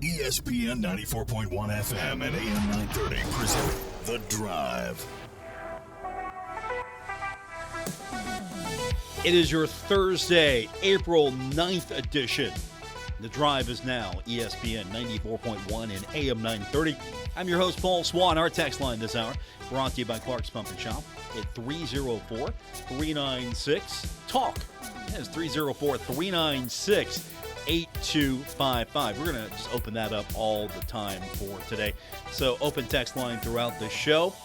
ESPN 94.1 FM and AM 930 present The Drive. It is your Thursday, April 9th edition. The Drive is now ESPN 94.1 and AM 930. I'm your host, Paul Swann. Our text line this hour brought to you by Clark's Pump and Shop at 304-396-TALK. That's 304-396-8255. We're going to just open that up all the time for today. So open text line throughout the show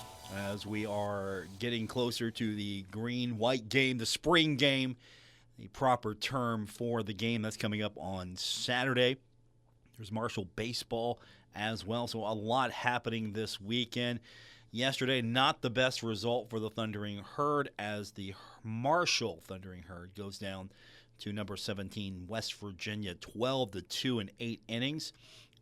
as we are getting closer to the green-white game, the spring game, the proper term for the game that's coming up on Saturday. There's Marshall baseball as well, so a lot happening this weekend. Yesterday, not the best result for the Thundering Herd as the Marshall Thundering Herd goes down to number 17, West Virginia, 12-2 in 8 innings.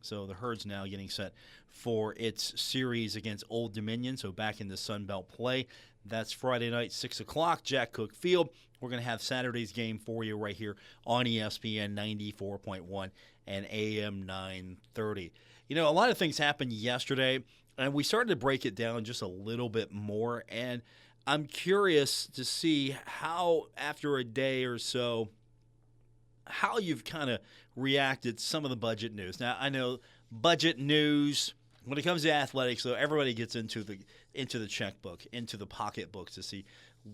So the Herd's now getting set for its series against Old Dominion, so back in the Sun Belt play. That's Friday night, 6 o'clock, Jack Cook Field. We're going to have Saturday's game for you right here on ESPN 94.1 and AM 930. You know, a lot of things happened yesterday, and we started to break it down just a little bit more, and I'm curious to see how, after a day or so, how you've kind of reacted to some of the budget news. Now, I know budget news, when it comes to athletics, so everybody gets into the checkbook, into the pocketbooks to see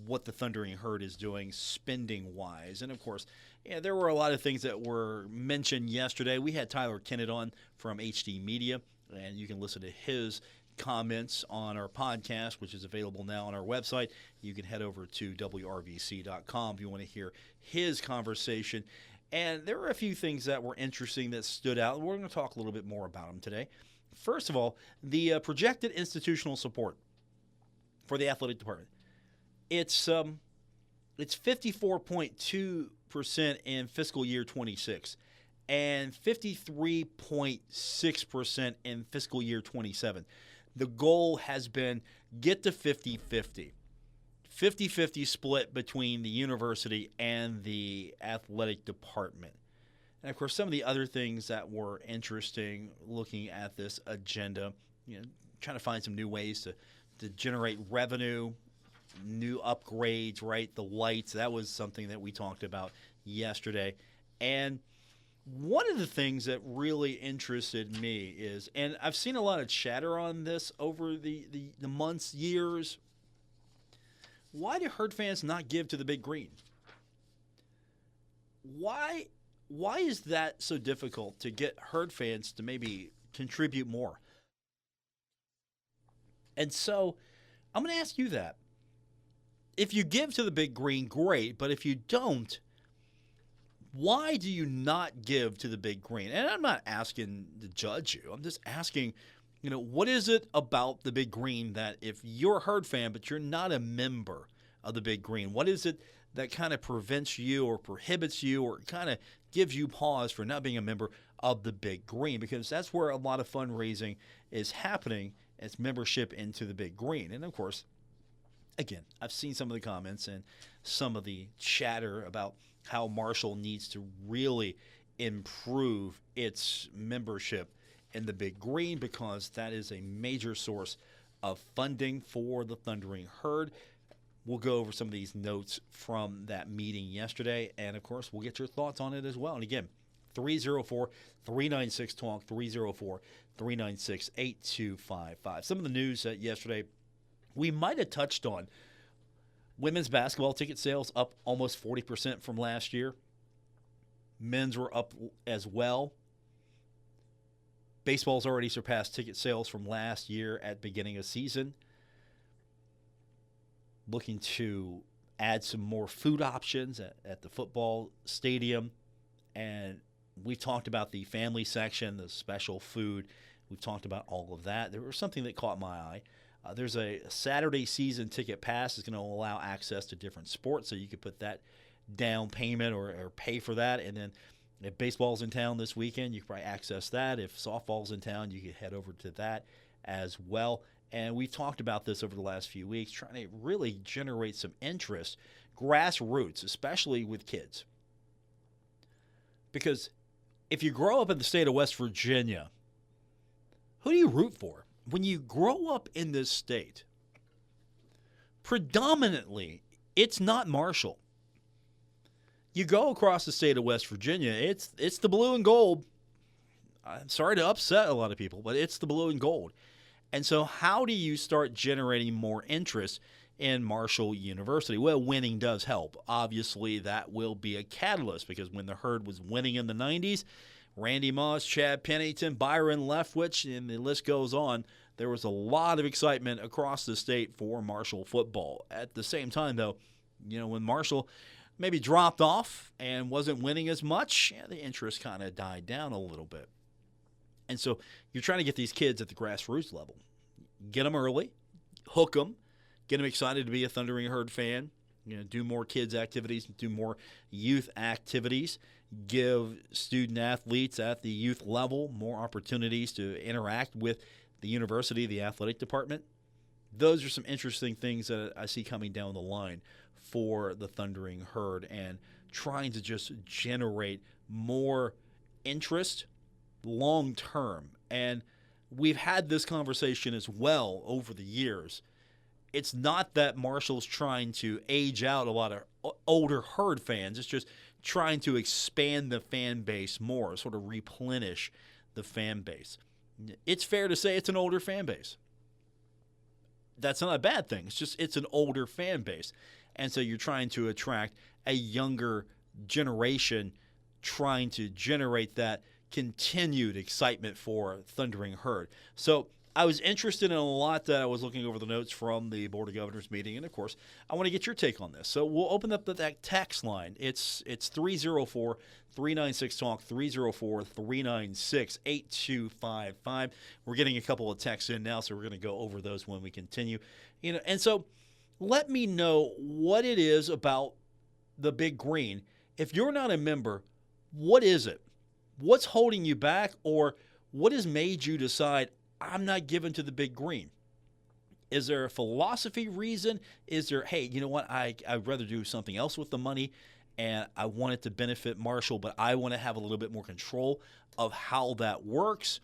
what the Thundering Herd is doing spending-wise. And, of course, yeah, there were a lot of things that were mentioned yesterday. We had Tyler Kennett on from HD Media, and you can listen to his comments on our podcast, which is available now on our website. You can head over to WRVC.com if you want to hear his conversation. And there were a few things that were interesting that stood out. We're going to talk a little bit more about them today. First of all, the projected institutional support for the athletic department. It's 54.2% in fiscal year 26 and 53.6% in fiscal year 27. The goal has been get to 50-50. 50-50 split between the university and the athletic department. And, of course, some of the other things that were interesting looking at this agenda, you know, trying to find some new ways to generate revenue, new upgrades, right? The lights, that was something that we talked about yesterday. And one of the things that really interested me is, and I've seen a lot of chatter on this over the months, years, why do Herd fans not give to the Big Green? Why is that so difficult to get Herd fans to maybe contribute more? And so I'm going to ask you that. If you give to the Big Green, great, but if you don't, why do you not give to the Big Green? And I'm not asking to judge you. I'm just asking, you know, what is it about the Big Green that if you're a Herd fan but you're not a member of the Big Green, what is it that kind of prevents you or prohibits you or kind of gives you pause for not being a member of the Big Green? Because that's where a lot of fundraising is happening, as membership into the Big Green. And, of course, again, I've seen some of the comments and some of the chatter about how Marshall needs to really improve its membership in the Big Green because that is a major source of funding for the Thundering Herd. We'll go over some of these notes from that meeting yesterday, and, of course, we'll get your thoughts on it as well. And, again, 304-396-TALK, 304-396-8255. Some of the news yesterday we might have touched on. Women's basketball ticket sales up almost 40% from last year. Men's were up as well. Baseball's already surpassed ticket sales from last year at beginning of season. Looking to add some more food options at the football stadium. And we talked about the family section, the special food. We've talked about all of that. There was something that caught my eye. There's a Saturday season ticket pass that's going to allow access to different sports, so you could put that down payment or pay for that. And then if baseball's in town this weekend, you can probably access that. If softball's in town, you can head over to that as well. And we've talked about this over the last few weeks, trying to really generate some interest, grassroots, especially with kids. Because if you grow up in the state of West Virginia, who do you root for? When you grow up in this state, predominantly, it's not Marshall. You go across the state of West Virginia, it's the blue and gold. I'm sorry to upset a lot of people, but it's the blue and gold. And so how do you start generating more interest in Marshall University? Well, winning does help. Obviously, that will be a catalyst because when the Herd was winning in the 90s, Randy Moss, Chad Pennington, Byron Leftwich, and the list goes on, there was a lot of excitement across the state for Marshall football. At the same time, though, when Marshall maybe dropped off and wasn't winning as much, the interest kind of died down a little bit. And so you're trying to get these kids at the grassroots level. Get them early, hook them, get them excited to be a Thundering Herd fan, do more kids activities, do more youth activities, give student athletes at the youth level more opportunities to interact with the university, the athletic department. Those are some interesting things that I see coming down the line for the Thundering Herd and trying to just generate more interest long term. And we've had this conversation as well over the years. It's not that Marshall's trying to age out a lot of older Herd fans. It's just trying to expand the fan base more, sort of replenish the fan base. It's fair to say it's an older fan base. That's not a bad thing. It's an older fan base. And so you're trying to attract a younger generation, trying to generate that continued excitement for Thundering Herd. So I was interested in a lot that I was looking over the notes from the Board of Governors meeting, and of course, I want to get your take on this. So we'll open up that text line. It's 304-396-TALK, 304-396-8255. We're getting a couple of texts in now, so we're going to go over those when we continue. And so let me know what it is about the Big Green. If you're not a member, what is it? What's holding you back, or what has made you decide, I'm not giving to the Big Green? Is there a philosophy reason? Is there, hey, you know what, I'd rather do something else with the money, and I want it to benefit Marshall, but I want to have a little bit more control of how that works?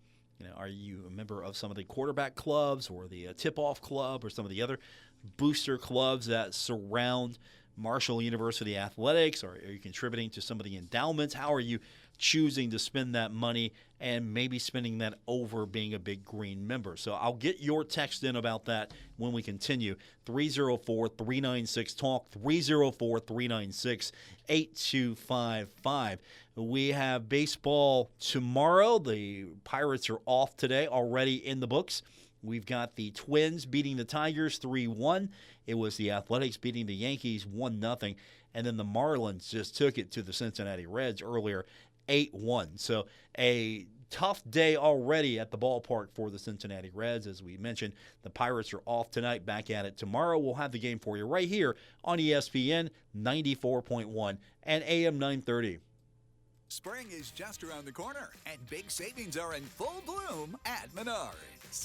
Are you a member of some of the quarterback clubs or the tip-off club or some of the other booster clubs that surround Marshall University athletics? Or are you contributing to some of the endowments? How are you choosing to spend that money and maybe spending that over being a Big Green member? So I'll get your text in about that when we continue. 304-396-TALK, 304-396-8255. We have baseball tomorrow. The Pirates are off today, already in the books. We've got the Twins beating the Tigers 3-1. It was the Athletics beating the Yankees 1-0. And then the Marlins just took it to the Cincinnati Reds earlier, 8-1. So a tough day already at the ballpark for the Cincinnati Reds. As we mentioned, the Pirates are off tonight, back at it tomorrow. We'll have the game for you right here on ESPN 94.1 and AM 930. Spring is just around the corner, and big savings are in full bloom at Menards.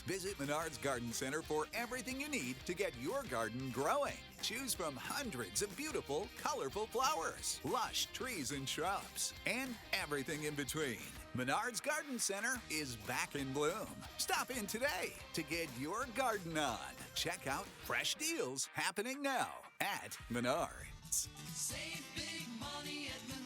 Visit Menards Garden Center for everything you need to get your garden growing. Choose from hundreds of beautiful, colorful flowers, lush trees and shrubs, and everything in between. Menards Garden Center is back in bloom. Stop in today to get your garden on. Check out fresh deals happening now at Menards. Save big money at Menards.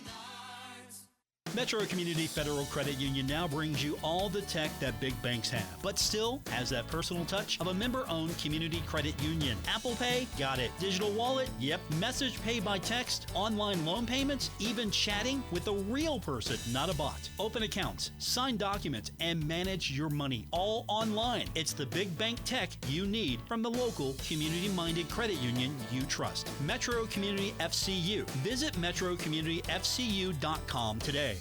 Metro Community Federal Credit Union now brings you all the tech that big banks have, but still has that personal touch of a member-owned community credit union. Apple Pay? Got it. Digital wallet? Yep. Message pay by text, online loan payments, even chatting with a real person, not a bot. Open accounts, sign documents, and manage your money all online. It's the big bank tech you need from the local community-minded credit union you trust. Metro Community FCU. Visit metrocommunityfcu.com today.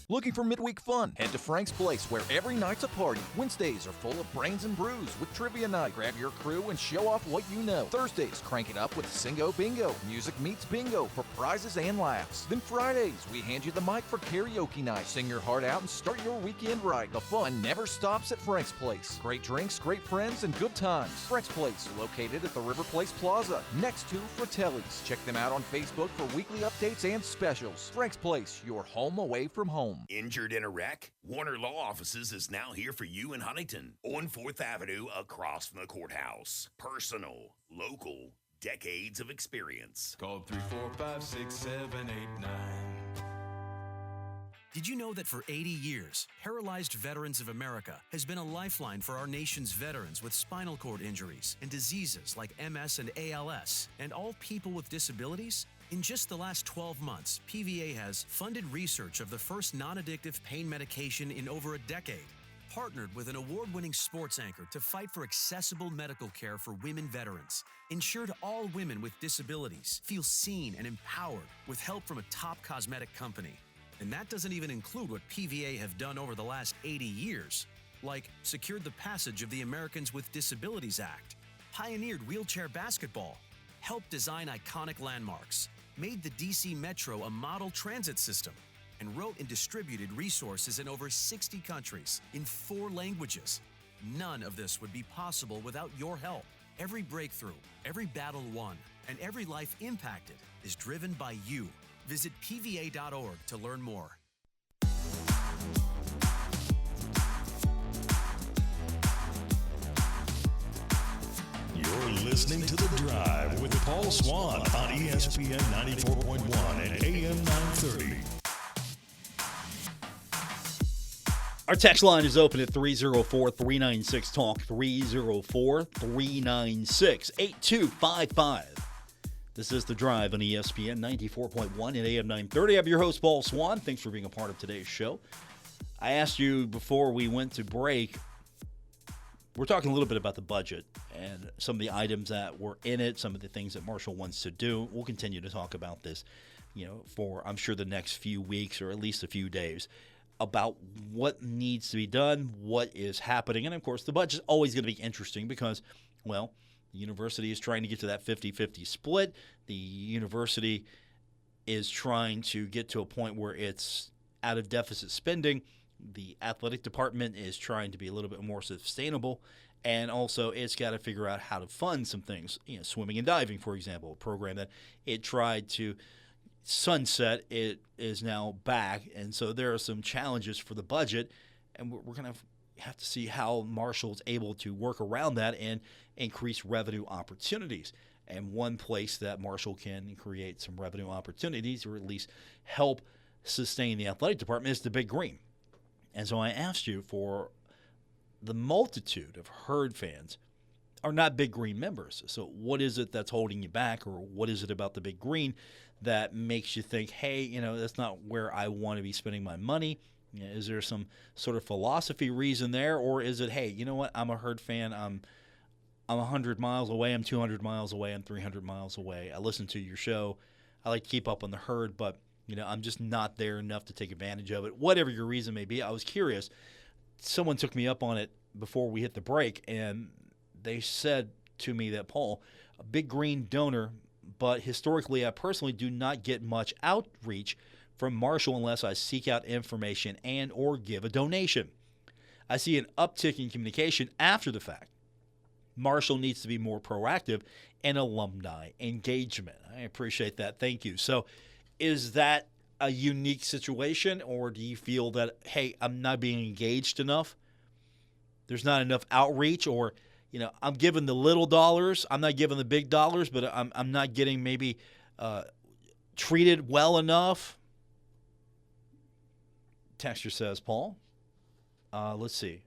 Looking for midweek fun? Head to Frank's Place, where every night's a party. Wednesdays are full of brains and brews with trivia night. Grab your crew and show off what you know. Thursdays, crank it up with Singo Bingo. Music meets bingo for prizes and laughs. Then Fridays, we hand you the mic for karaoke night. Sing your heart out and start your weekend right. The fun never stops at Frank's Place. Great drinks, great friends, and good times. Frank's Place, located at the River Place Plaza, next to Fratelli's. Check them out on Facebook for weekly updates and specials. Frank's Place, your home away from home. home. Injured in a wreck? Warner Law Offices is now here for you in Huntington on 4th Avenue across from the courthouse. Personal, local, decades of experience. Call 345-6789. Did you know that for 80 years, Paralyzed Veterans of America has been a lifeline for our nation's veterans with spinal cord injuries and diseases like MS and ALS, and all people with disabilities? In just the last 12 months, PVA has funded research of the first non-addictive pain medication in over a decade, partnered with an award-winning sports anchor to fight for accessible medical care for women veterans, ensured all women with disabilities feel seen and empowered with help from a top cosmetic company. And that doesn't even include what PVA have done over the last 80 years, like secured the passage of the Americans with Disabilities Act, pioneered wheelchair basketball, helped design iconic landmarks, made the DC Metro a model transit system, and wrote and distributed resources in over 60 countries in 4 languages. None of this would be possible without your help. Every breakthrough, every battle won, and every life impacted is driven by you. Visit PVA.org to learn more. You're listening to The Drive with Paul Swann on ESPN 94.1 and AM 930. Our text line is open at 304-396-TALK, 304-396-8255. This is The Drive on ESPN 94.1 and AM 930. I'm your host, Paul Swann. Thanks for being a part of today's show. I asked you before we went to break, we're talking a little bit about the budget and some of the items that were in it, some of the things that Marshall wants to do. We'll continue to talk about this, for, I'm sure, the next few weeks or at least a few days, about what needs to be done, what is happening. And, of course, the budget's always going to be interesting because, well, the university is trying to get to that 50-50 split. The university is trying to get to a point where it's out of deficit spending. The athletic department is trying to be a little bit more sustainable. And also it's got to figure out how to fund some things. Swimming and diving, for example, a program that it tried to sunset, it is now back. And so there are some challenges for the budget. And we're going to have to see how Marshall's able to work around that and increase revenue opportunities. And one place that Marshall can create some revenue opportunities, or at least help sustain the athletic department, is the Big Green. And so I asked you, for the multitude of Herd fans are not Big Green members. So what is it that's holding you back, or what is it about the Big Green that makes you think, hey, that's not where I want to be spending my money? Is there some sort of philosophy reason there, or is it, hey, you know what, I'm a Herd fan, I'm 100 miles away, I'm 200 miles away, I'm 300 miles away, I listen to your show, I like to keep up on the Herd, but I'm just not there enough to take advantage of it. Whatever your reason may be, I was curious. Someone took me up on it before we hit the break, and they said to me that, Paul, a Big Green donor, but historically I personally do not get much outreach from Marshall unless I seek out information and or give a donation. I see an uptick in communication after the fact. Marshall needs to be more proactive in alumni engagement. I appreciate that. Thank you. So is that a unique situation, or do you feel that, hey, I'm not being engaged enough? There's not enough outreach, or, I'm giving the little dollars, I'm not giving the big dollars, but I'm not getting maybe treated well enough? Texture says, Paul, let's see.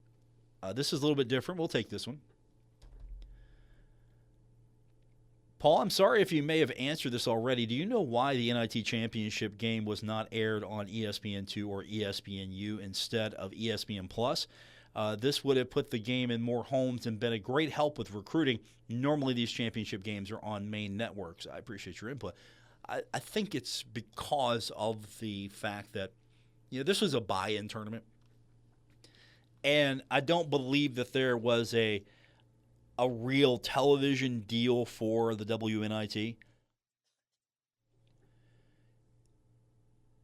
This is a little bit different. We'll take this one. Paul, I'm sorry if you may have answered this already. Do you know why the NIT Championship game was not aired on ESPN2 or ESPNU instead of ESPN+? This would have put the game in more homes and been a great help with recruiting. Normally these championship games are on main networks. I appreciate your input. I think it's because of the fact that this was a buy-in tournament. And I don't believe that there was a real television deal for the WNIT.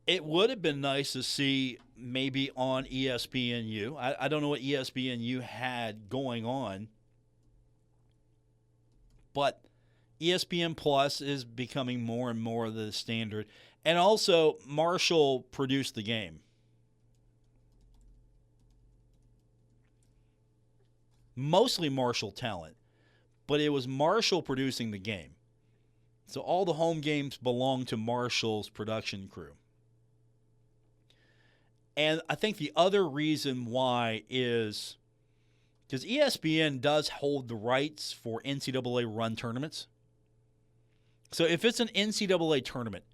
It would have been nice to see maybe on ESPNU. I don't know what ESPNU had going on, but ESPN Plus is becoming more and more the standard. And also, Marshall produced the game. mostly Marshall talent, but it was Marshall producing the game. So all the home games belong to Marshall's production crew. And I think the other reason why is because ESPN does hold the rights for NCAA run tournaments. So if it's an NCAA tournament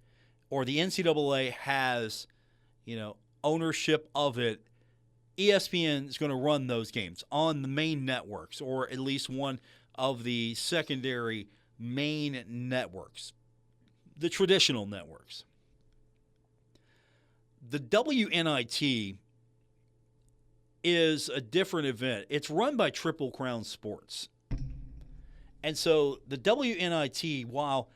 or the NCAA has, ownership of it, ESPN is going to run those games on the main networks or at least one of the secondary main networks, the traditional networks. The WNIT is a different event. It's run by Triple Crown Sports. And so the WNIT, while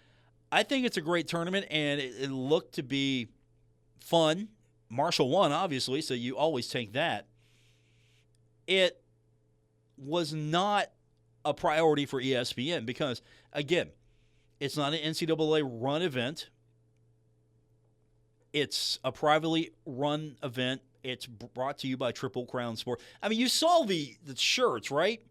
I think it's a great tournament and it looked to be fun, Marshall won, obviously, so you always take that. It was not a priority for ESPN because, again, it's not an NCAA run event. It's a privately run event. It's brought to you by Triple Crown Sport. I mean, you saw the shirts, right?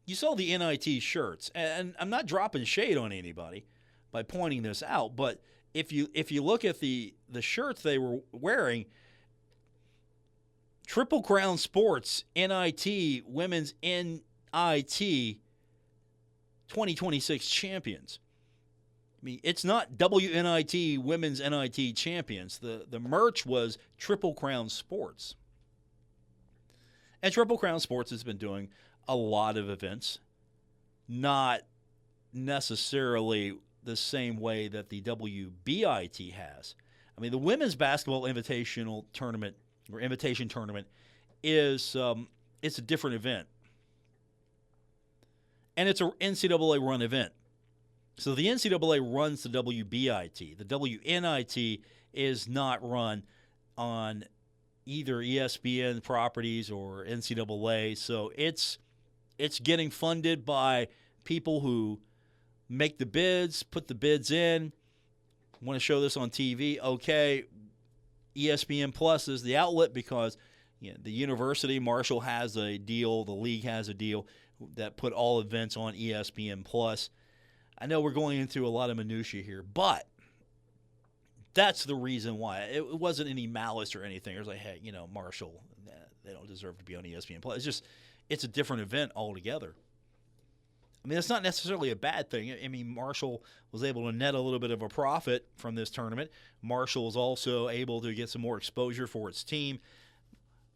You saw the NIT shirts. And I'm not dropping shade on anybody by pointing this out, but if you look at the shirts they were wearing, Triple Crown Sports, NIT, Women's NIT 2026 champions. I mean, it's not WNIT, Women's NIT champions. The merch was Triple Crown Sports. And Triple Crown Sports has been doing a lot of events, not necessarily the same way that the WBIT has. I mean, the Women's Basketball Invitational Tournament or Invitation Tournament is it's a different event. And it's an NCAA run event. So the NCAA runs the WBIT. The WNIT is not run on either ESPN properties or NCAA. So it's getting funded by people who make the bids, put the bids in, want to show this on TV. Okay, ESPN Plus is the outlet because the university, Marshall, has a deal, the league has a deal that put all events on ESPN Plus. I know we're going into a lot of minutia here, but that's the reason why. It wasn't any malice or anything. It was like, hey, Marshall, they don't deserve to be on ESPN Plus. It's a different event altogether. I mean, it's not necessarily a bad thing. I mean, Marshall was able to net a little bit of a profit from this tournament. Marshall was also able to get some more exposure for its team.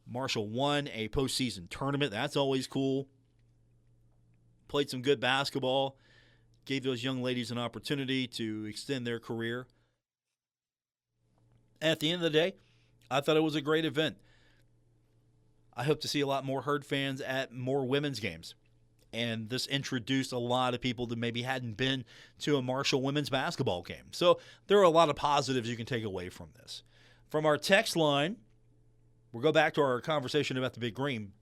Marshall won a postseason tournament. That's always cool. Played some good basketball. Gave those young ladies an opportunity to extend their career. At the end of the day, I thought it was a great event. I hope to see a lot more Herd fans at more women's games. And this introduced a lot of people that maybe hadn't been to a Marshall women's basketball game. So there are a lot of positives you can take away from this. From our text line, we'll go back to our conversation about the Big Green.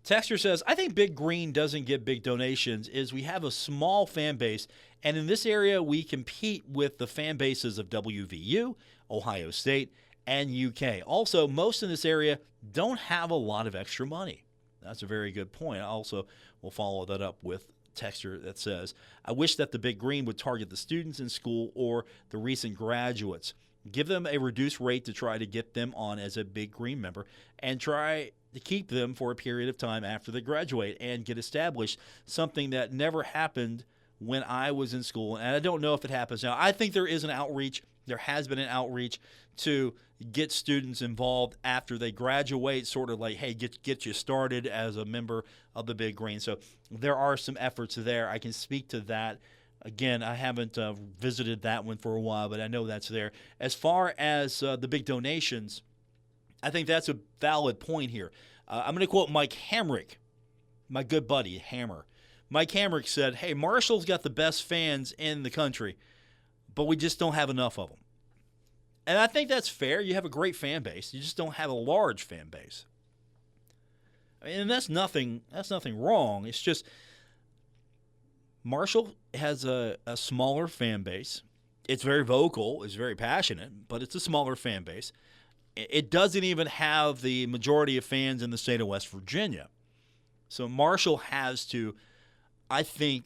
Texter says, I think Big Green doesn't get big donations is we have a small fan base, and in this area we compete with the fan bases of WVU, Ohio State, and UK. Also, most in this area don't have a lot of extra money. That's a very good point. Also, we'll follow that up with texter that says, I wish that the Big Green would target the students in school or the recent graduates. Give them a reduced rate to try to get them on as a Big Green member and try to keep them for a period of time after they graduate and get established, something that never happened when I was in school. And I don't know if it happens now. I think there is an outreach. There has been an outreach to get students involved after they graduate, sort of like, hey, get you started as a member of the Big Green. So there are some efforts there. I can speak to that. Again, I haven't visited that one for a while, but I know that's there. As far as the big donations, I think that's a valid point here. I'm going to quote Mike Hamrick, my good buddy, Hammer. Mike Hamrick said, hey, Marshall's got the best fans in the country, but we just don't have enough of them. And I think that's fair. You have a great fan base. You just don't have a large fan base. I mean, and that's nothing wrong. It's just Marshall has a smaller fan base. It's very vocal. It's very passionate, but it's a smaller fan base. It doesn't even have the majority of fans in the state of West Virginia. So Marshall has to, I think,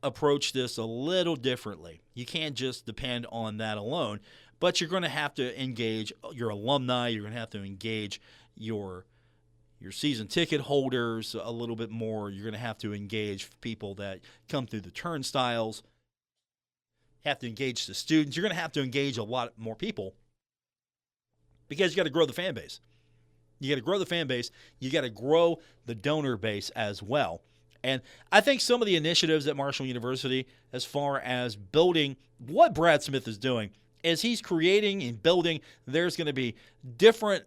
approach this a little differently. You can't just depend on that alone, but you're going to have to engage your alumni. You're going to have to engage your season ticket holders a little bit more. You're going to have to engage people that come through the turnstiles. Have to engage the students. You're going to have to engage a lot more people because you got to grow the fan base. You got to grow the fan base. You got to grow the donor base as well. And I think some of the initiatives at Marshall University, as far as building what Brad Smith is doing, is he's creating and building. There's going to be different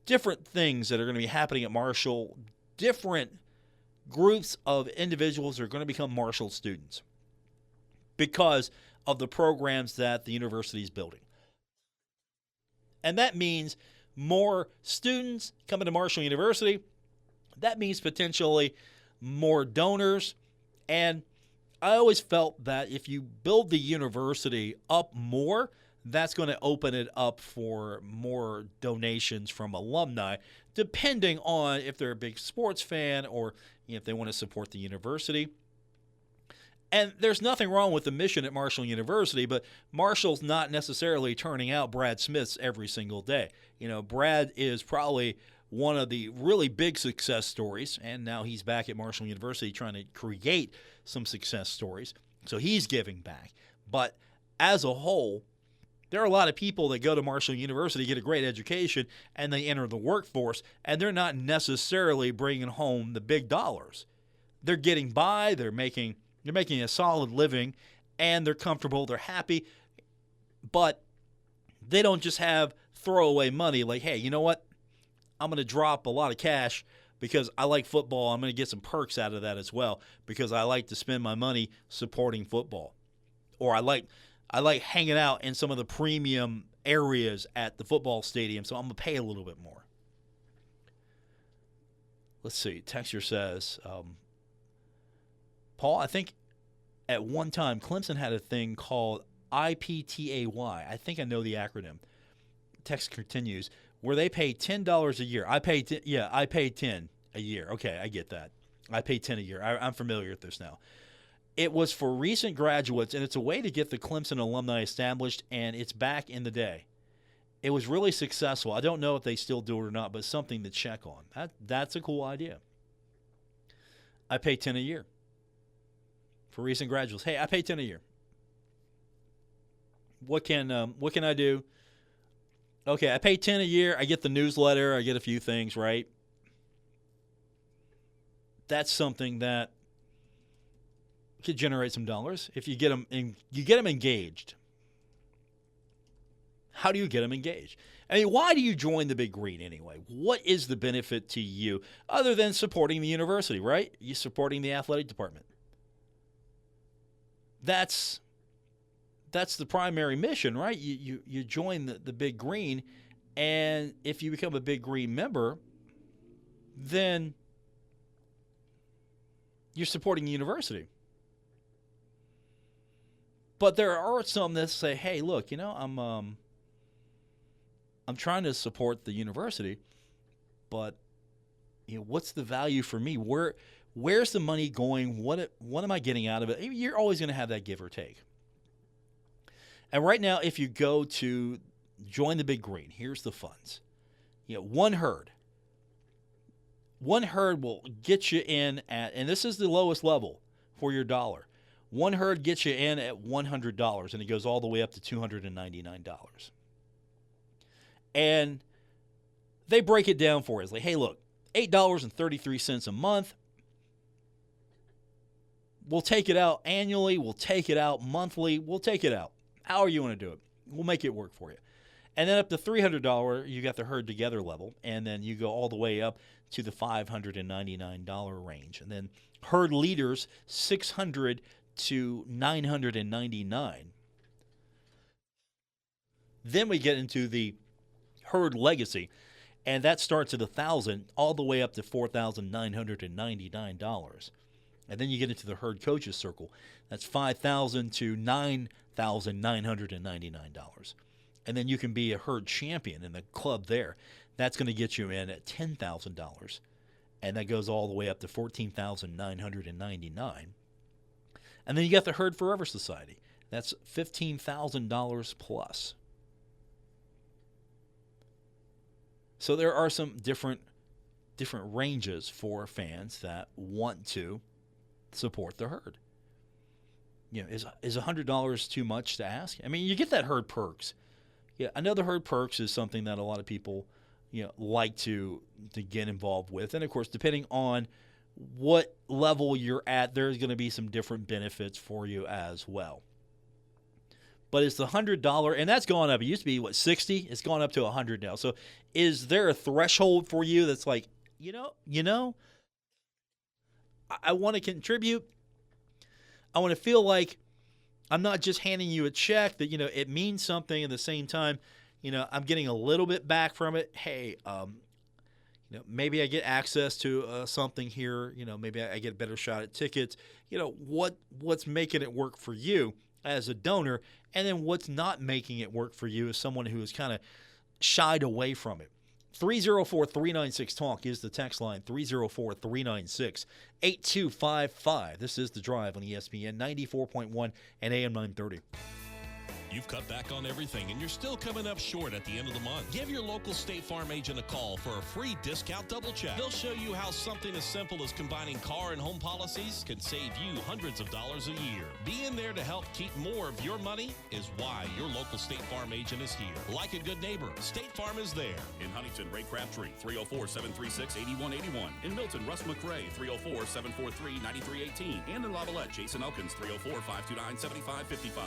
things that are going to be happening at Marshall. Different groups of individuals are going to become Marshall students because of the programs that the university is building. And that means more students coming to Marshall University. That means potentially more donors. And I always felt that if you build the university up more, that's going to open it up for more donations from alumni, depending on if they're a big sports fan or if they want to support the university. And there's nothing wrong with the mission at Marshall University, but Marshall's not necessarily turning out Brad Smiths every single day. Brad is probably one of the really big success stories, and now he's back at Marshall University trying to create some success stories. So he's giving back. But as a whole, there are a lot of people that go to Marshall University, get a great education, and they enter the workforce, and they're not necessarily bringing home the big dollars. They're getting by, they're making a solid living, and they're comfortable, they're happy, but they don't just have throwaway money like, hey, you know what? I'm going to drop a lot of cash because I like football. I'm going to get some perks out of that as well because I like to spend my money supporting football. Or I like hanging out in some of the premium areas at the football stadium, so I'm going to pay a little bit more. Let's see. Texture says, Paul, I think at one time Clemson had a thing called IPTAY. I think I know the acronym. Text continues, where they pay $10 a year. I pay 10 a year. Okay, I get that. I pay 10 a year. I'm familiar with this now. It was for recent graduates, and it's a way to get the Clemson alumni established, and it's back in the day. It was really successful. I don't know if they still do it or not, but something to check on. That's a cool idea. I pay 10 a year for recent graduates. Hey, I pay 10 a year. What can I do? Okay, I pay 10 a year. I get the newsletter. I get a few things, right? That's something that could generate some dollars if you get them engaged. How do you get them engaged? I mean, why do you join the Big Green anyway? What is the benefit to you other than supporting the university, right? You supporting the athletic department. That's the primary mission, right? You join the Big Green, and if you become a Big Green member, then you're supporting the university. But there are some that say, hey, look, I'm trying to support the university, but what's the value for me? Where's the money going? What am I getting out of it? You're always going to have that give or take. And right now, if you go to join the Big Green, here's the funds. One herd will get you in at, and this is the lowest level for your dollar. One herd gets you in at $100, and it goes all the way up to $299. And they break it down for you. It's like, hey, look, $8.33 a month. We'll take it out annually. We'll take it out monthly. We'll take it out. However you want to do it. We'll make it work for you. And then up to $300, you got the herd together level, and then you go all the way up to the $599 range. And then herd leaders, $600 to $999. Then we get into the herd legacy, and that starts at $1,000 all the way up to $4,999. And then you get into the herd coaches circle. That's $5,000 to $9,999. And then you can be a herd champion in the club there. That's going to get you in at $10,000. and that goes all the way up to $14,999. And then you got the Herd Forever Society. That's $15,000 plus. So there are some different ranges for fans that want to support the herd. Is $100 too much to ask? I mean, you get that herd perks. Yeah, I know the herd perks is something that a lot of people, like to get involved with. And of course, depending on what level you're at, there's going to be some different benefits for you as well. But it's the $100, and that's gone up. It used to be, $60? It's gone up to $100 now. So is there a threshold for you that's like, I want to contribute. I want to feel like I'm not just handing you a check, that, it means something. At the same time, I'm getting a little bit back from it. Hey, maybe I get access to something here. Maybe I get a better shot at tickets. What's making it work for you as a donor, and then what's not making it work for you as someone who has kind of shied away from it. 304-396-TALK is the text line, 304-396-8255. This is The Drive on ESPN 94.1 and AM 930. You've cut back on everything and you're still coming up short at the end of the month. Give your local State Farm agent a call for a free discount double check. They'll show you how something as simple as combining car and home policies can save you hundreds of dollars a year. Being there to help keep more of your money is why your local State Farm agent is here. Like a good neighbor, State Farm is there. In Huntington, Ray Crabtree, 304-736-8181. In Milton, Russ McRae, 304-743-9318. And in Lavallette, Jason Elkins, 304-529-7555.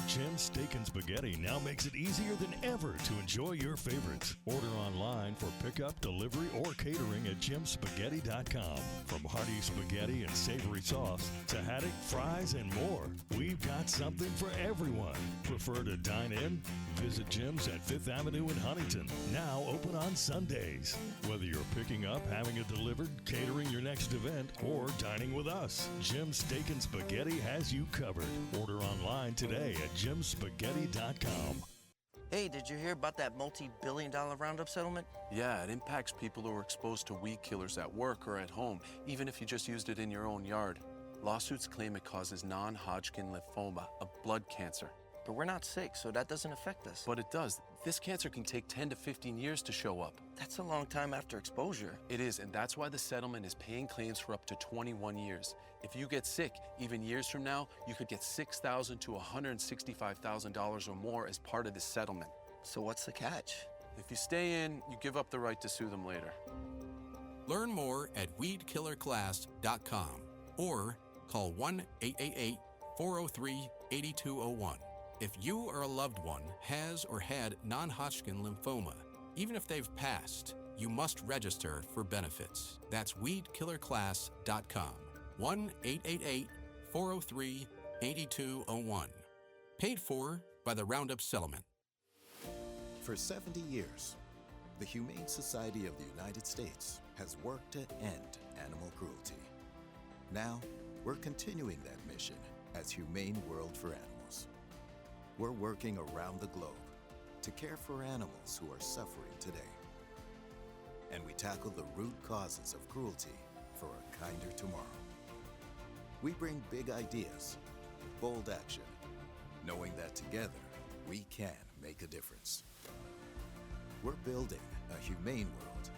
Jim's Steak and Spaghetti now makes it easier than ever to enjoy your favorites. Order online for pickup, delivery, or catering at jimspaghetti.com. From hearty spaghetti and savory sauce to haddock, fries, and more, we've got something for everyone. Prefer to dine in? Visit Jim's at 5th Avenue in Huntington, now open on Sundays. Whether you're picking up, having it delivered, catering your next event, or dining with us, Jim's Steak and Spaghetti has you covered. Order online today at jimspaghetti.com. Hey, did you hear about that multi-billion-dollar Roundup settlement? Yeah, it impacts people who are exposed to weed killers at work or at home, even if you just used it in your own yard. Lawsuits claim it causes non-Hodgkin lymphoma, a blood cancer. But we're not sick, so that doesn't affect us. But it does. This cancer can take 10 to 15 years to show up. That's a long time after exposure. It is, and that's why the settlement is paying claims for up to 21 years. If you get sick, even years from now, you could get $6,000 to $165,000 or more as part of this settlement. So what's the catch? If you stay in, you give up the right to sue them later. Learn more at weedkillerclass.com or call 1-888-403-8201. If you or a loved one has or had non-Hodgkin lymphoma, even if they've passed, you must register for benefits. That's weedkillerclass.com. 1-888-403-8201. Paid for by the Roundup Settlement. For 70 years, the Humane Society of the United States has worked to end animal cruelty. Now, we're continuing that mission as Humane World for Animals. We're working around the globe to care for animals who are suffering today. And we tackle the root causes of cruelty for a kinder tomorrow. We bring big ideas, bold action, knowing that together we can make a difference. We're building a humane world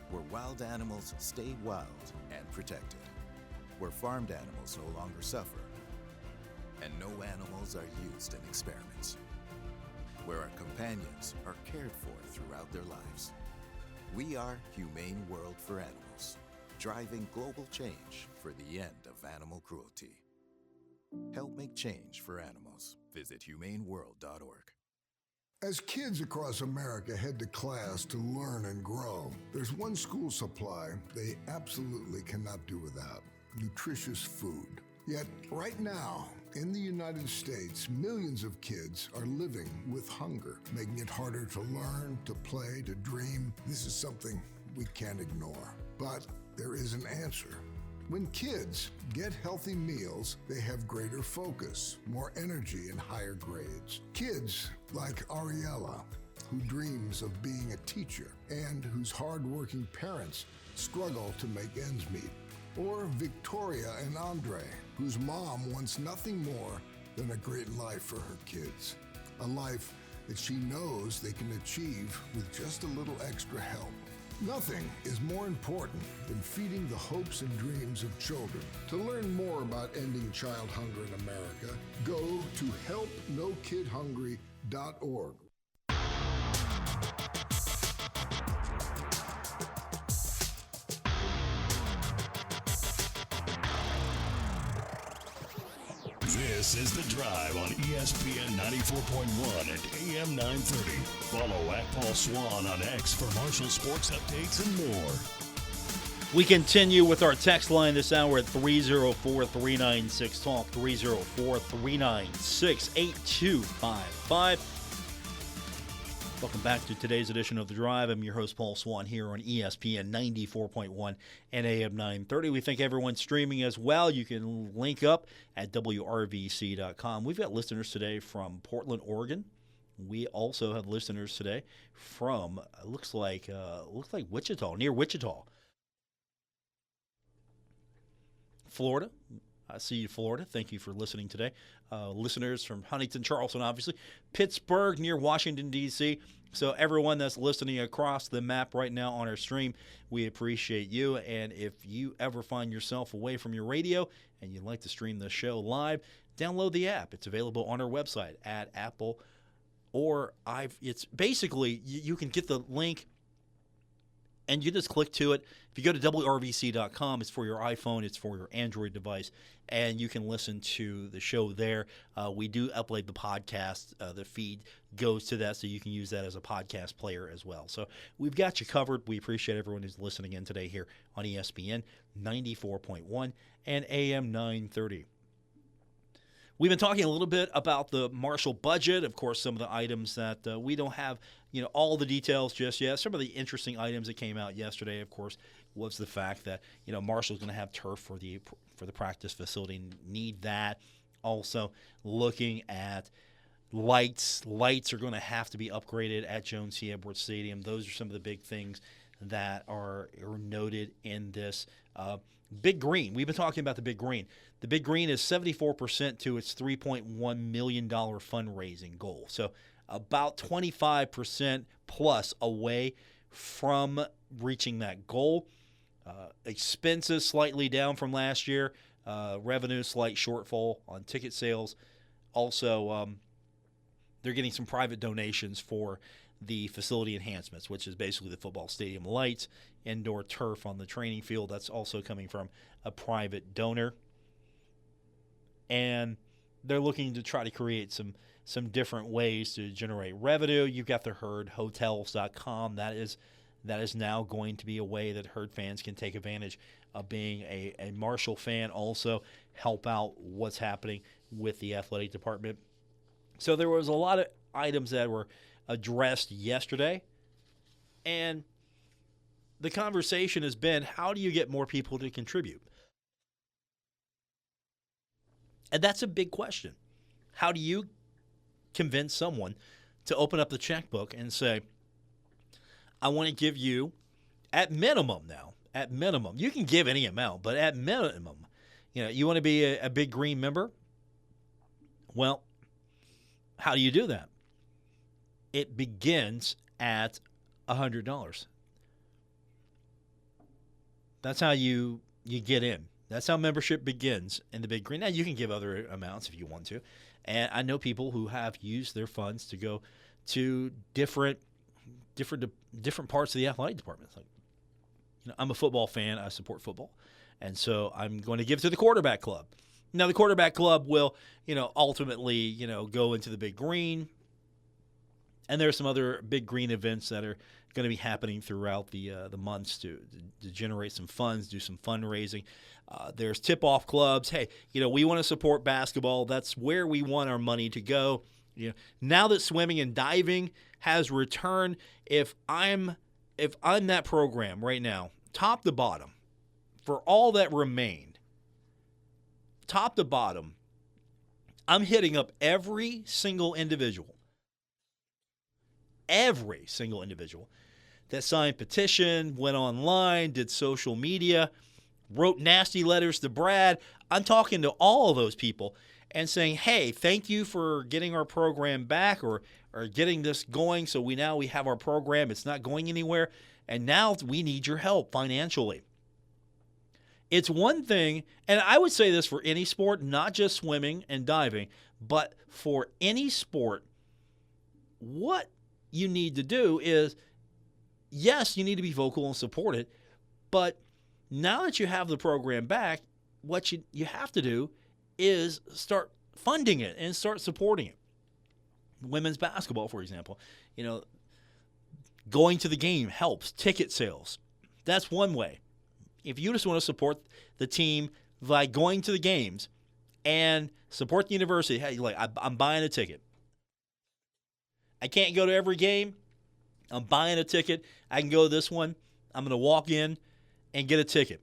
where wild animals stay wild and protected, where farmed animals no longer suffer, and no animals are used in experiments, where our companions are cared for throughout their lives. We are Humane World for Animals, driving global change for the end of animal cruelty. Help make change for animals. Visit humaneworld.org. As kids across America head to class to learn and grow, there's one school supply they absolutely cannot do without: nutritious food. Yet, right now, in the United States, millions of kids are living with hunger, making it harder to learn, to play, to dream. This is something we can't ignore. But there is an answer. When kids get healthy meals, they have greater focus, more energy, and higher grades. Kids like Ariella who dreams of being a teacher and whose hardworking parents struggle to make ends meet. Or Victoria and Andre, whose mom wants nothing more than a great life for her kids. A life that she knows they can achieve with just a little extra help. Nothing is more important than feeding the hopes and dreams of children. To learn more about ending child hunger in America, go to helpnokidhungry.org. This is The Drive on ESPN 94.1 and AM 930. Follow at Paul Swann on X for Marshall sports updates and more. We continue with our text line this hour at 304-396-TALK, 304-396-8255. Welcome back to today's edition of The Drive. I'm your host, Paul Swann, here on ESPN 94.1 and AM 930. We thank everyone streaming as well. You can link up at WRVC.com. We've got listeners today from Portland, Oregon. We also have listeners today from, looks like Wichita, near Wichita, Florida. I see you, Florida. Thank you for listening today. Listeners from Huntington, Charleston, obviously. Pittsburgh, near Washington, D.C. So everyone that's listening across the map right now on our stream, we appreciate you. And if you ever find yourself away from your radio and you'd like to stream the show live, download the app. It's available on our website at Apple or it's basically, you can get the link and you just click to it. If you go to WRVC.com, it's for your iPhone, it's for your Android device, and you can listen to the show there. We do upload the podcast. The feed goes to that, so you can use that as a podcast player as well. So we've got you covered. We appreciate everyone who's listening in today here on ESPN 94.1 and AM 930. We've been talking a little bit about the Marshall budget. Of course, some of the items that we don't have, all the details just yet. Some of the interesting items that came out yesterday, of course, was the fact that Marshall's going to have turf for the practice facility. Need that. Also, looking at lights. Lights are going to have to be upgraded at Jones C. Edwards Stadium. Those are some of the big things that are noted in this. Big Green. We've been talking about the Big Green. The Big Green is 74% to its $3.1 million fundraising goal. So about 25% plus away from reaching that goal. Expenses slightly down from last year. Revenue slight shortfall on ticket sales. Also, they're getting some private donations for the facility enhancements, which is basically the football stadium lights, indoor turf on the training field. That's also coming from a private donor. And they're looking to try to create some different ways to generate revenue. You've got the herdhotels.com. That is now going to be a way that Herd fans can take advantage of being a Marshall fan, also help out what's happening with the athletic department. So there was a lot of items that were addressed yesterday, and the conversation has been, how do you get more people to contribute? And that's a big question. How do you convince someone to open up the checkbook and say, I want to give you, at minimum, you can give any amount, but at minimum, you want to be a Big Green member? Well, how do you do that? It begins at $100. That's how you get in. That's how membership begins in the Big Green. Now, you can give other amounts if you want to. And I know people who have used their funds to go to different parts of the athletic department. It's like, I'm a football fan. I support football. And so I'm going to give to the quarterback club. Now, the quarterback club will, ultimately, go into the Big Green. And there are some other Big Green events that are going to be happening throughout the months to generate some funds, do some fundraising. There's tip-off clubs. Hey, we want to support basketball. That's where we want our money to go. Now that swimming and diving has returned, if I'm that program right now, top to bottom, for all that remained, top to bottom, I'm hitting up every single individual every single individual that signed petition, went online, did social media, wrote nasty letters to Brad. I'm talking to all of those people and saying, hey, thank you for getting our program back or getting this going so we have our program. It's not going anywhere, and now we need your help financially. It's one thing, and I would say this for any sport, not just swimming and diving, but for any sport, what you need to do is, yes, you need to be vocal and support it, but now that you have the program back, what you have to do is start funding it and start supporting it. Women's basketball, for example, going to the game helps. Ticket sales, that's one way. If you just want to support the team by going to the games and support the university, hey, I'm buying a ticket. I can't go to every game. I'm buying a ticket. I can go to this one. I'm going to walk in and get a ticket.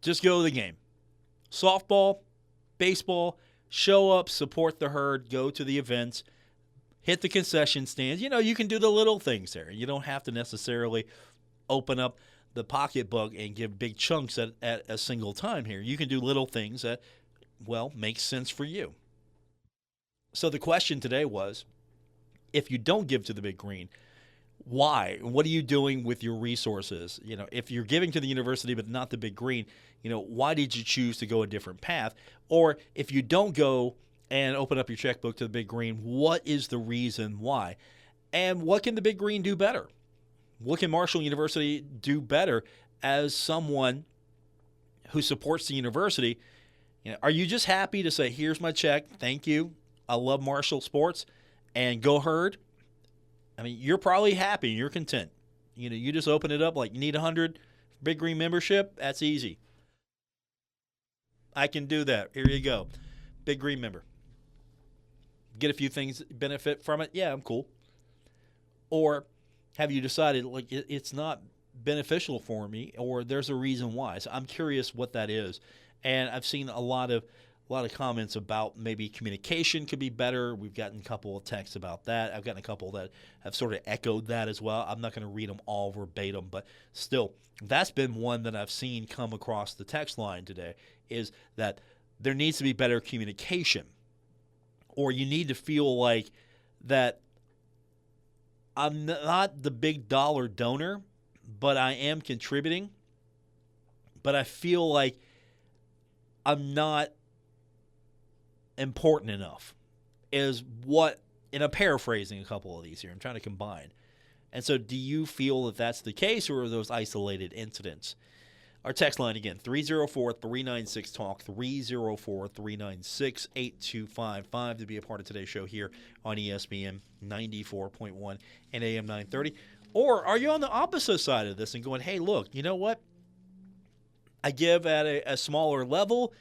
Just go to the game. Softball, baseball, show up, support the herd, go to the events, hit the concession stands. You can do the little things there. You don't have to necessarily open up the pocketbook and give big chunks at a single time here. You can do little things that, make sense for you. So the question today was, if you don't give to the Big Green, why? What are you doing with your resources? If you're giving to the university but not the Big Green, why did you choose to go a different path? Or if you don't go and open up your checkbook to the Big Green, what is the reason why? And what can the Big Green do better? What can Marshall University do better as someone who supports the university? Are you just happy to say, here's my check, thank you, I love Marshall sports, and go herd? I mean, you're probably happy, you're content. You just open it up like you need 100 Big Green membership, that's easy. I can do that. Here you go. Big Green member. Get a few things, benefit from it. Yeah, I'm cool. Or have you decided it's not beneficial for me, or there's a reason why? So I'm curious what that is. And I've seen a lot of comments about maybe communication could be better. We've gotten a couple of texts about that. I've gotten a couple that have sort of echoed that as well. I'm not going to read them all verbatim, but still, that's been one that I've seen come across the text line today, is that there needs to be better communication, or you need to feel like that I'm not the big dollar donor, but I am contributing, but I feel like I'm not important enough, is what, and I'm paraphrasing a couple of these here. I'm trying to combine. And so do you feel that that's the case, or are those isolated incidents? Our text line again, 304-396-TALK, 304-396-8255 to be a part of today's show here on ESPN 94.1 and AM 930. Or are you on the opposite side of this and going, hey, look, you know what? I give at a smaller level,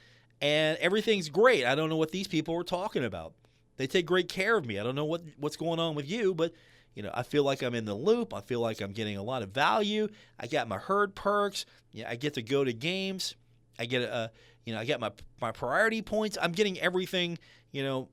and everything's great. I don't know what these people are talking about. They take great care of me. I don't know what's going on with you, but I feel like I'm in the loop. I feel like I'm getting a lot of value. I got my herd perks. I get to go to games. I get I got my priority points. I'm getting everything,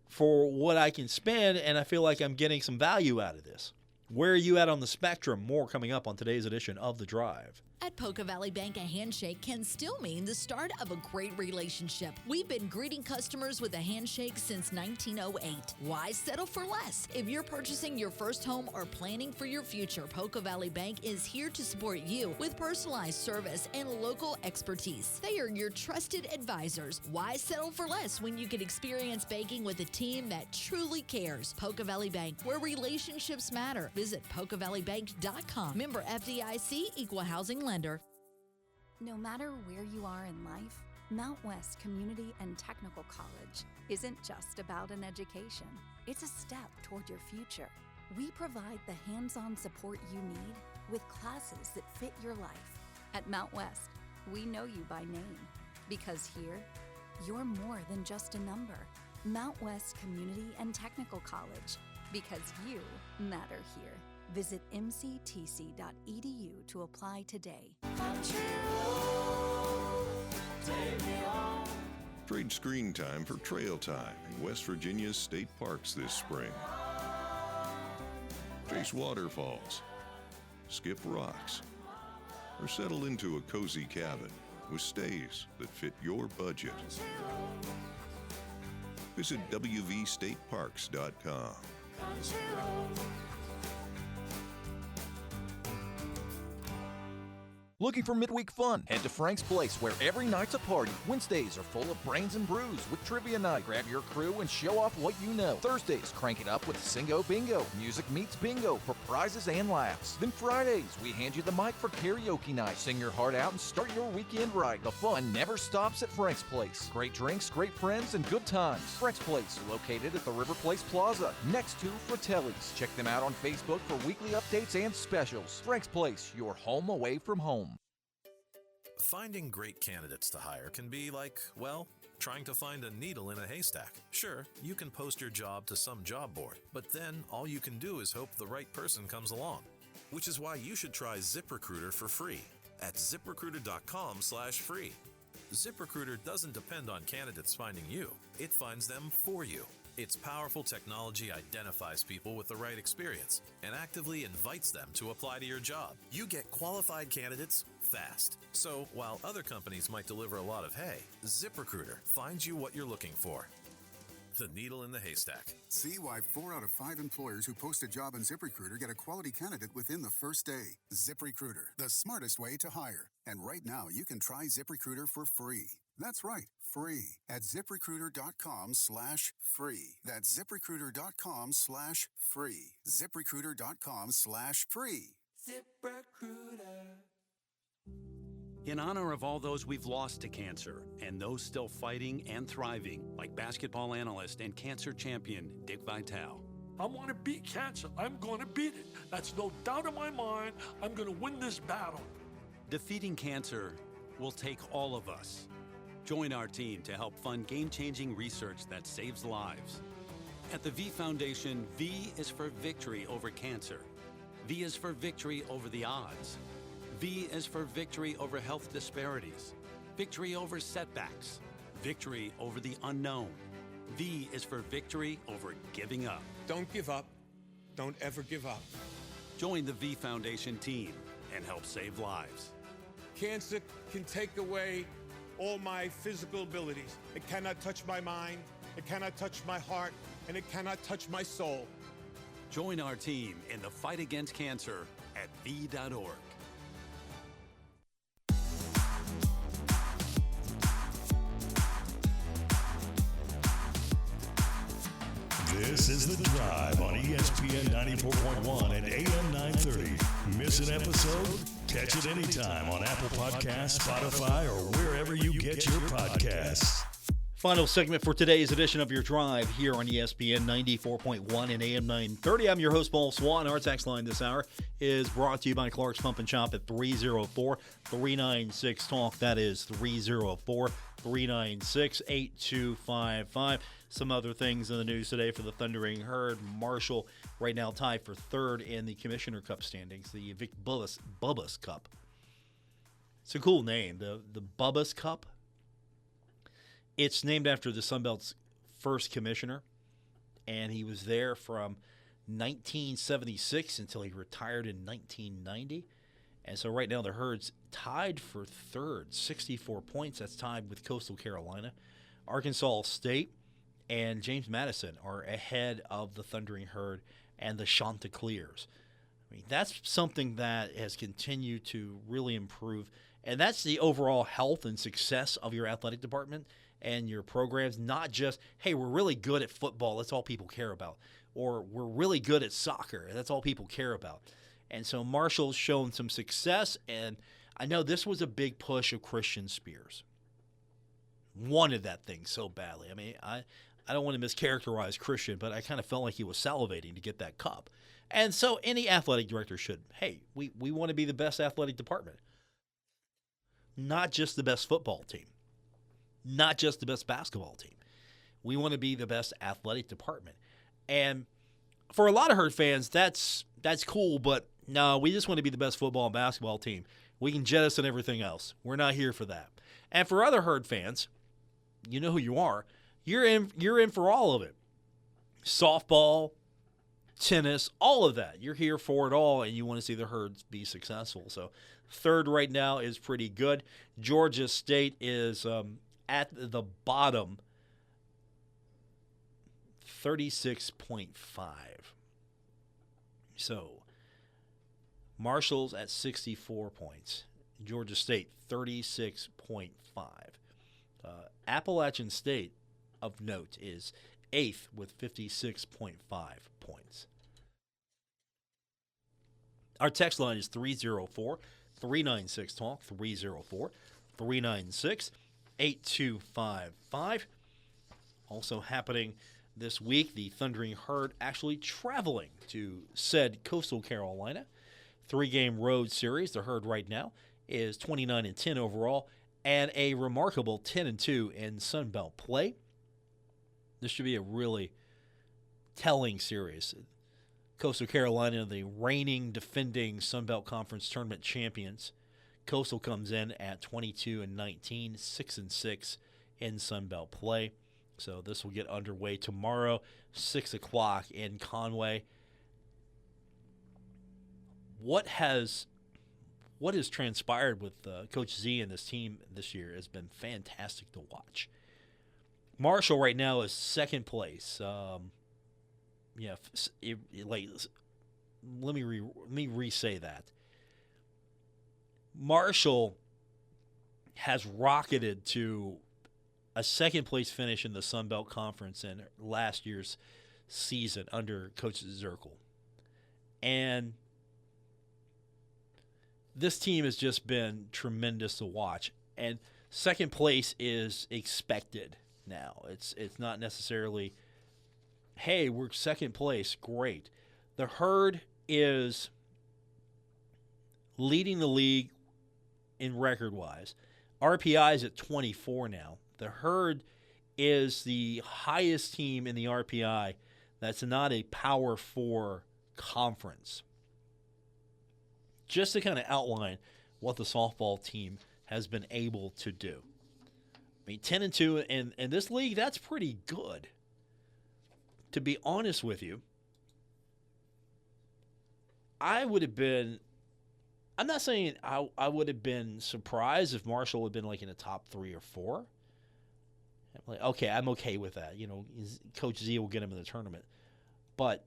for what I can spend, and I feel like I'm getting some value out of this. Where are you at on the spectrum? More coming up on today's edition of The Drive. At Poca Valley Bank, a handshake can still mean the start of a great relationship. We've been greeting customers with a handshake since 1908. Why settle for less? If you're purchasing your first home or planning for your future, Poca Valley Bank is here to support you with personalized service and local expertise. They are your trusted advisors. Why settle for less when you can experience banking with a team that truly cares? Poca Valley Bank, where relationships matter. Visit PocaValleyBank.com. Member FDIC, Equal Housing Lender. No matter where you are in life, Mount West Community and Technical College isn't just about an education. It's a step toward your future. We provide the hands-on support you need with classes that fit your life. At Mount West, we know you by name because here, you're more than just a number. Mount West Community and Technical College, because you matter here. Visit mctc.edu to apply today. Trade screen time for Trail Time in West Virginia's state parks this spring. To face waterfalls, skip rocks, or settle into a cozy cabin with stays that fit your budget. Visit wvstateparks.com. Looking for midweek fun? Head to Frank's Place, where every night's a party. Wednesdays are full of brains and brews with trivia night. Grab your crew and show off what you know. Thursdays, crank it up with Singo Bingo. Music meets bingo for prizes and laughs. Then Fridays, we hand you the mic for karaoke night. Sing your heart out and start your weekend right. The fun never stops at Frank's Place. Great drinks, great friends, and good times. Frank's Place, located at the River Place Plaza, next to Fratelli's. Check them out on Facebook for weekly updates and specials. Frank's Place, your home away from home. Finding great candidates to hire can be like, well, trying to find a needle in a haystack. Sure, you can post your job to some job board, but then all you can do is hope the right person comes along. Which is why you should try ZipRecruiter for free at ZipRecruiter.com/free. ZipRecruiter doesn't depend on candidates finding you. It finds them for you. Its powerful technology identifies people with the right experience and actively invites them to apply to your job. You get qualified candidates fast. So while other companies might deliver a lot of hay, ZipRecruiter finds you what you're looking for. The needle in the haystack. See why 4 out of 5 employers who post a job on ZipRecruiter get a quality candidate within the first day. ZipRecruiter, the smartest way to hire. And right now, you can try ZipRecruiter for free. That's right, free at ZipRecruiter.com/free. That's ZipRecruiter.com/free. ZipRecruiter.com/free. ZipRecruiter. In honor of all those we've lost to cancer and those still fighting and thriving, like basketball analyst and cancer champion Dick Vitale. I want to beat cancer. I'm going to beat it. That's no doubt in my mind. I'm going to win this battle. Defeating cancer will take all of us. Join our team to help fund game-changing research that saves lives. At the V Foundation, V is for victory over cancer. V is for victory over the odds. V is for victory over health disparities, victory over setbacks, victory over the unknown. V is for victory over giving up. Don't give up. Don't ever give up. Join the V Foundation team and help save lives. Cancer can take away all my physical abilities. It cannot touch my mind, it cannot touch my heart, and it cannot touch my soul. Join our team in the fight against cancer at V.org. This is The Drive on ESPN 94.1 and AM 930. Miss an episode? Catch it anytime on Apple Podcasts, Spotify, or wherever you get your podcasts. Final segment for today's edition of Your Drive here on ESPN 94.1 and AM 930. I'm your host, Paul Swann. Our text line this hour is brought to you by Clark's Pump and Shop at 304-396-TALK. That is 304-396-8255. Some other things in the news today for the Thundering Herd. Marshall right now tied for third in the Commissioner Cup standings, the Vic Bubba's Cup. It's a cool name, the Bubba's Cup. It's named after the Sun Belt's first commissioner, and he was there from 1976 until he retired in 1990. And so right now the Herd's tied for third, 64 points. That's tied with Coastal Carolina. Arkansas State and James Madison are ahead of the Thundering Herd and the Chanticleers. I mean, that's something that has continued to really improve, and that's the overall health and success of your athletic department and your programs, not just, hey, we're really good at football, that's all people care about, or we're really good at soccer, that's all people care about. And so Marshall's shown some success, and I know this was a big push of Christian Spears. Wanted that thing so badly. I mean, I don't want to mischaracterize Christian, but I kind of felt like he was salivating to get that cup. And so any athletic director should, hey, we want to be the best athletic department. Not just the best football team. Not just the best basketball team. We want to be the best athletic department. And for a lot of Herd fans, that's cool, but no, we just want to be the best football and basketball team. We can jettison everything else. We're not here for that. And for other Herd fans, you know who you are. You're in for all of it. Softball, tennis, all of that. You're here for it all, and you want to see the Herds be successful. So third right now is pretty good. Georgia State is at the bottom, 36.5. So Marshall's at 64 points. Georgia State, 36.5. Appalachian State, of note, is 8th with 56.5 points. Our text line is 304-396-TALK, 304-396-8255. Also happening this week, the Thundering Herd actually traveling to said Coastal Carolina. 3-game road series. The Herd right now is 29-10 overall and a remarkable 10-2 in Sun Belt play. This should be a really telling series. Coastal Carolina, the reigning, defending Sun Belt Conference tournament champions. Coastal comes in at 22-19, 6-6 in Sun Belt play. So this will get underway tomorrow, 6 o'clock in Conway. What has transpired with Coach Z and this team this year has been fantastic to watch. Marshall right now is second place. Let me re-say that. Marshall has rocketed to a second-place finish in the Sun Belt Conference in last year's season under Coach Zirkle. And this team has just been tremendous to watch. And second place is expected now. It's not necessarily, hey, we're second place, great. The Herd is leading the league in record-wise. RPI is at 24 now. The Herd is the highest team in the RPI that's not a Power 4 conference. Just to kind of outline what the softball team has been able to do. I mean, 10-2 in this league, that's pretty good. To be honest with you, I'm not saying I would have been surprised if Marshall had been like in the top 3 or 4. I'm like, okay, I'm okay with that. You know, Coach Z will get him in the tournament. But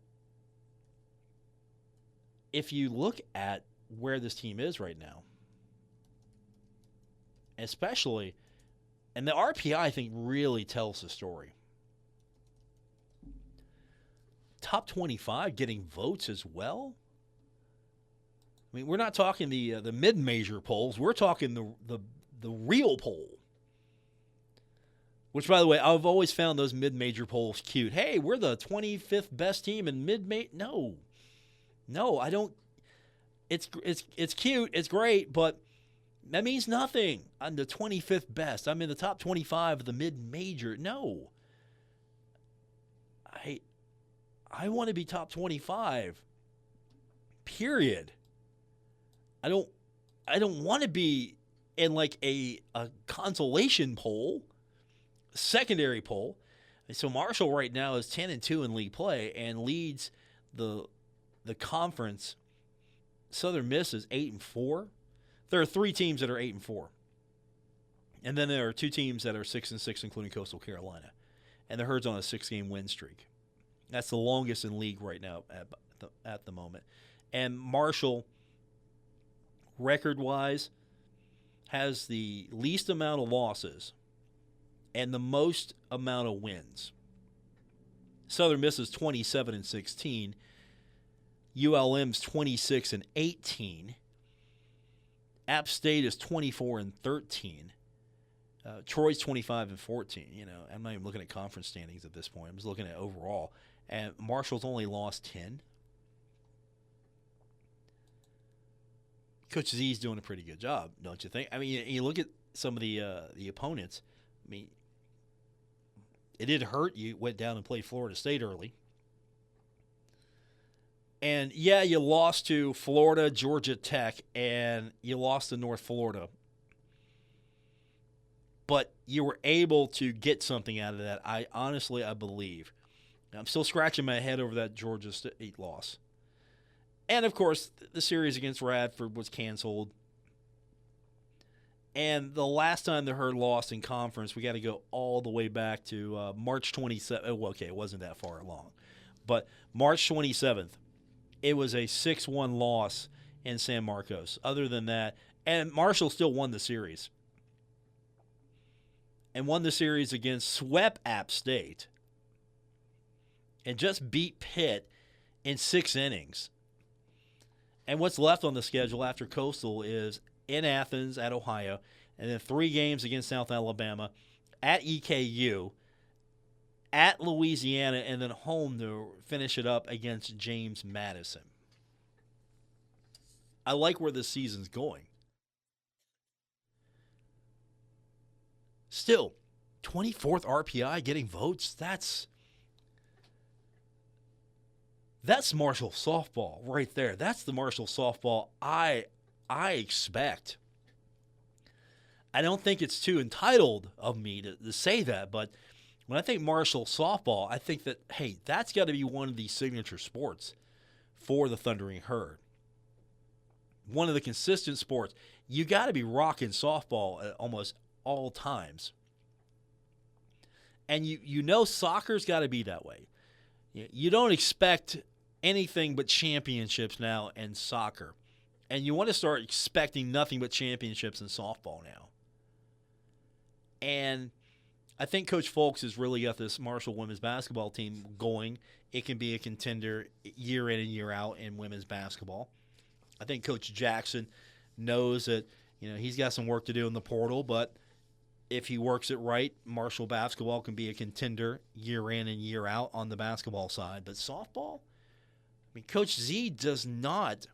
if you look at where this team is right now, especially, and the RPI, I think, really tells the story. Top 25 getting votes as well. I mean, we're not talking the mid-major polls. We're talking the real poll. Which, by the way, I've always found those mid-major polls cute. Hey, we're the 25th best team in mid-major. No, I don't. It's cute. It's great, but that means nothing. I'm the 25th best. I'm in the top 25 of the mid-major. No. I want to be top 25. Period. I don't want to be in like a consolation poll, secondary poll. So Marshall right now is 10-2 in league play and leads the conference. Southern Miss is 8-4. There are 3 teams that are 8-4. And then there are 2 teams that are 6-6, including Coastal Carolina. And the Herd's on a 6-game win streak. That's the longest in league right now at the moment. And Marshall, record-wise, has the least amount of losses and the most amount of wins. Southern Miss is 27-16. ULM's 26-18. App State is 24-13. Troy's 25-14. You know, I'm not even looking at conference standings at this point. I'm just looking at overall. And Marshall's only lost 10. Coach Z's doing a pretty good job, don't you think? I mean, you look at some of the opponents. I mean, it did hurt. You went down and played Florida State early. And, yeah, you lost to Florida, Georgia Tech, and you lost to North Florida. But you were able to get something out of that, I believe. I'm still scratching my head over that Georgia State loss. And, of course, the series against Radford was canceled. And the last time the Herd lost in conference, we got to go all the way back to March 27th. Well, okay, it wasn't that far along. But March 27th, it was a 6-1 loss in San Marcos. Other than that, and Marshall still won the series. And won the series against swept App State. And just beat Pitt in 6 innings. And what's left on the schedule after Coastal is in Athens at Ohio, and then 3 games against South Alabama, at EKU, at Louisiana, and then home to finish it up against James Madison. I like where this season's going. Still, 24th RPI getting votes, that's Marshall softball right there. That's the Marshall softball I expect. I don't think it's too entitled of me to say that, but when I think Marshall softball, I think that, hey, that's got to be one of the signature sports for the Thundering Herd. One of the consistent sports. You got to be rocking softball at almost all times. And you know soccer's got to be that way. You don't expect anything but championships now in soccer. And you want to start expecting nothing but championships in softball now. And I think Coach Folks has really got this Marshall women's basketball team going. It can be a contender year in and year out in women's basketball. I think Coach Jackson knows that, he's got some work to do in the portal, but if he works it right, Marshall basketball can be a contender year in and year out on the basketball side. But softball, Coach Z does not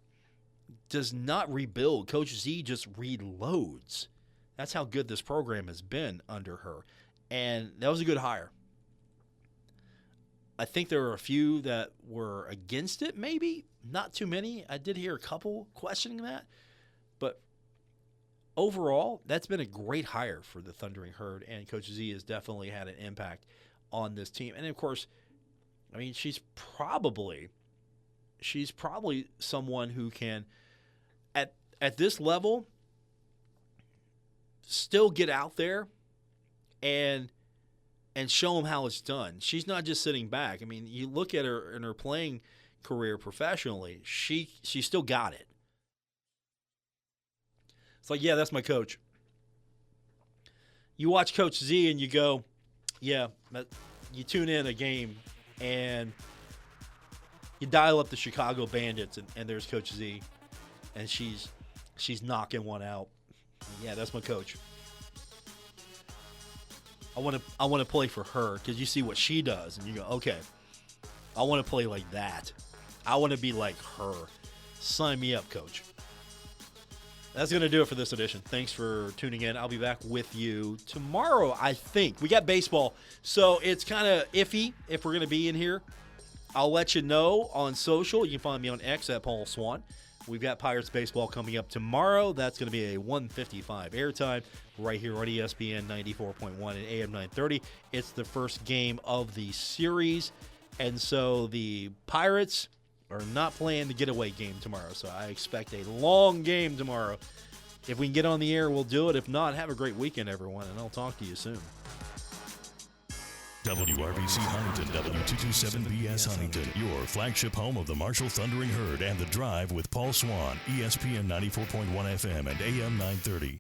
rebuild. Coach Z just reloads. That's how good this program has been under her. And that was a good hire. I think there were a few that were against it, maybe. Not too many. I did hear a couple questioning that. But overall, that's been a great hire for the Thundering Herd. And Coach Z has definitely had an impact on this team. And, of course, she's probably someone who can, at this level, still get out there and show them how it's done. She's not just sitting back. You look at her in her playing career professionally, she still got it. It's like, yeah, that's my coach. You watch Coach Z and you go, yeah, you tune in a game and you dial up the Chicago Bandits and there's Coach Z and she's knocking one out. Yeah, that's my coach. I want to play for her because you see what she does and you go, okay, I want to play like that. I want to be like her. Sign me up, coach. That's going to do it for this edition. Thanks for tuning in. I'll be back with you tomorrow, I think. We got baseball, so it's kind of iffy if we're going to be in here. I'll let you know on social. You can find me on X at Paul Swann. We've got Pirates baseball coming up tomorrow. That's going to be a 1:55 airtime right here on ESPN 94.1 and AM 930. It's the first game of the series, and so the Pirates are not playing the getaway game tomorrow, so I expect a long game tomorrow. If we can get on the air, we'll do it. If not, have a great weekend, everyone, and I'll talk to you soon. WRBC Huntington, W227BS Huntington, your flagship home of the Marshall Thundering Herd and The Drive with Paul Swann, ESPN 94.1 FM and AM 930.